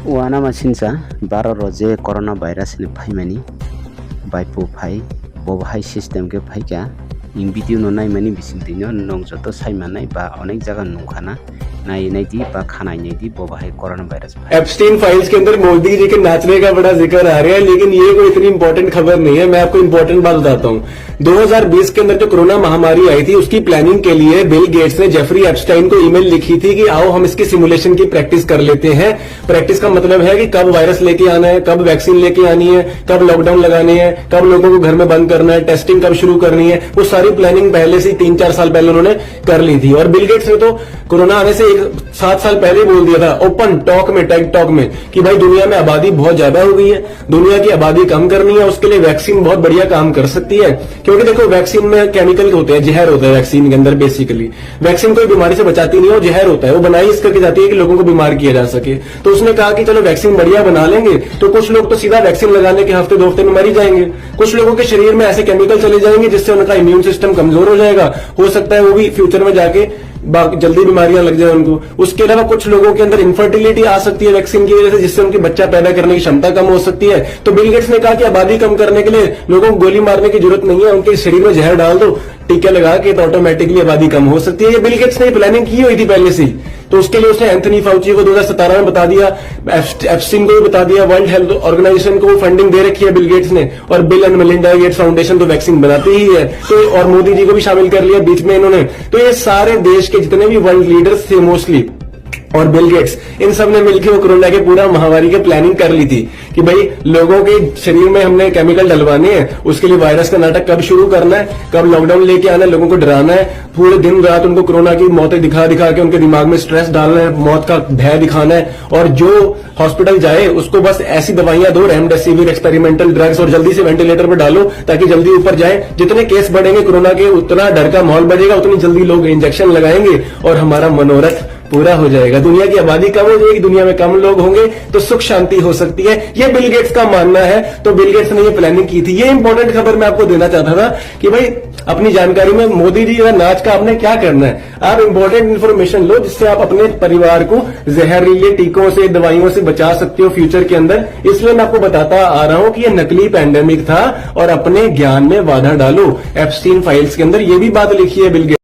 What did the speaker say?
wana masinsa baro roje corona virus ni phaimani baipu phai bobhai system ke phaika in video no nai mani bisingtino nong joto saimanai ba onek jaga nungkhana नाई नहीं थी पा खाना नहीं थी वो भाई कोरोना वायरस एप्स्टीन फाइल्स के अंदर मोदी जी के नाचने का बड़ा जिक्र आ रहा है, लेकिन ये कोई इतनी इंपॉर्टेंट खबर नहीं है। मैं आपको इंपॉर्टेंट बात बताता हूँ। 2020 के अंदर जो कोरोना महामारी आई थी उसकी प्लानिंग के लिए बिल गेट्स ने जेफरी एप्स्टाइन को ईमेल लिखी थी कि आओ हम इसकी सिमुलेशन की प्रैक्टिस कर लेते हैं। प्रैक्टिस का मतलब है कि कब वायरस लेके आना है, कब वैक्सीन लेके आनी है, कब लॉकडाउन लगाने हैं, कब लोगों को घर में बंद करना है, टेस्टिंग कब शुरू करनी है। वो सारी प्लानिंग पहले से 3-4 साल पहले उन्होंने कर ली थी। और बिल गेट्स ने तो कोरोना आने से 7 साल पहले बोल दिया था ओपन टॉक में, टेक टॉक में, कि भाई दुनिया में आबादी बहुत ज्यादा हो गई है, दुनिया की आबादी कम करनी है, उसके लिए वैक्सीन बहुत बढ़िया काम कर सकती है। क्योंकि देखो वैक्सीन में केमिकल होते हैं, जहर होता है वैक्सीन के अंदर। बेसिकली वैक्सीन कोई बीमारी से बचाती नहीं है, वो जहर होता है, वो बनाई इस करके जाती है कि लोगों को बीमार किया जा सके। तो उसने कहा कि चलो वैक्सीन बढ़िया बना लेंगे, तो कुछ लोग तो सीधा वैक्सीन लगाने के हफ्ते 2 हफ्ते में मर ही जाएंगे। कुछ लोगों के शरीर में ऐसे केमिकल चले जाएंगे जिससे उनका इम्यून सिस्टम कमजोर हो जाएगा। हो सकता है वो भी फ्यूचर में जाके जल्दी बीमारियां लग जाए उनको। उसके अलावा कुछ लोगों के अंदर इनफर्टिलिटी आ सकती है वैक्सीन की वजह से, जिससे उनकी बच्चा पैदा करने की क्षमता कम हो सकती है। तो बिल गेट्स ने कहा कि आबादी कम करने के लिए लोगों को गोली मारने की जरूरत नहीं है, उनके शरीर में जहर डाल दो, टीके लगा के, तो ऑटोमेटिकली आबादी कम हो सकती है। ये बिल गेट्स ने प्लानिंग की हुई थी पहले से। तो उसके लिए उसने एंथनी फाउची को 2017 में बता दिया, एप्स्टीन को भी बता दिया, वर्ल्ड हेल्थ ऑर्गेनाइजेशन को फंडिंग दे रखी है बिल गेट्स ने, और bill and Melinda Gates foundation तो वैक्सीन बनाती ही है। तो और मोदी जी को भी शामिल कर लिया बीच में इन्होंने। तो ये सारे देश के जितने भी वर्ल्ड लीडर्स थे मोस्टली, और बिल गेट्स, इन सब ने मिलकर वो कोरोना के पूरा महामारी की प्लानिंग कर ली थी कि भाई लोगों के शरीर में हमने केमिकल डलवाने हैं, उसके लिए वायरस का नाटक कब शुरू करना है, कब लॉकडाउन लेके आना है, लोगों को डराना है, पूरे दिन रात उनको कोरोना की मौतें दिखा दिखा के उनके दिमाग में स्ट्रेस डालना है, मौत का भय दिखाना है। और जो हॉस्पिटल जाए उसको बस ऐसी दवाइयां दो, रेमडेसिविर, एक्सपेरिमेंटल ड्रग्स, और जल्दी से वेंटिलेटर पर डालो ताकि जल्दी ऊपर जाए। जितने केस बढ़ेंगे कोरोना के उतना डर का माहौल बढ़ेगा, उतनी जल्दी लोग इंजेक्शन लगाएंगे और हमारा मनोरथ पूरा हो जाएगा। दुनिया की आबादी कम हो जाएगी, दुनिया में कम लोग होंगे तो सुख शांति हो सकती है। ये बिल गेट्स का मानना है। तो बिल गेट्स ने ये प्लानिंग की थी। ये इंपॉर्टेंट खबर मैं आपको देना चाहता था कि भाई अपनी जानकारी में मोदी जी का नाच का आपने क्या करना है। आप इंपॉर्टेंट इन्फॉर्मेशन लो जिससे आप अपने परिवार को जहरीले टीकों से, दवाइयों से बचा सकते हो फ्यूचर के अंदर। इसलिए मैं आपको बताता आ रहा हूं कि ये नकली पैंडेमिक था और अपने ज्ञान में बाधा डालो। एप्स्टीन फाइल्स के अंदर ये भी बात लिखी है बिल गेट्स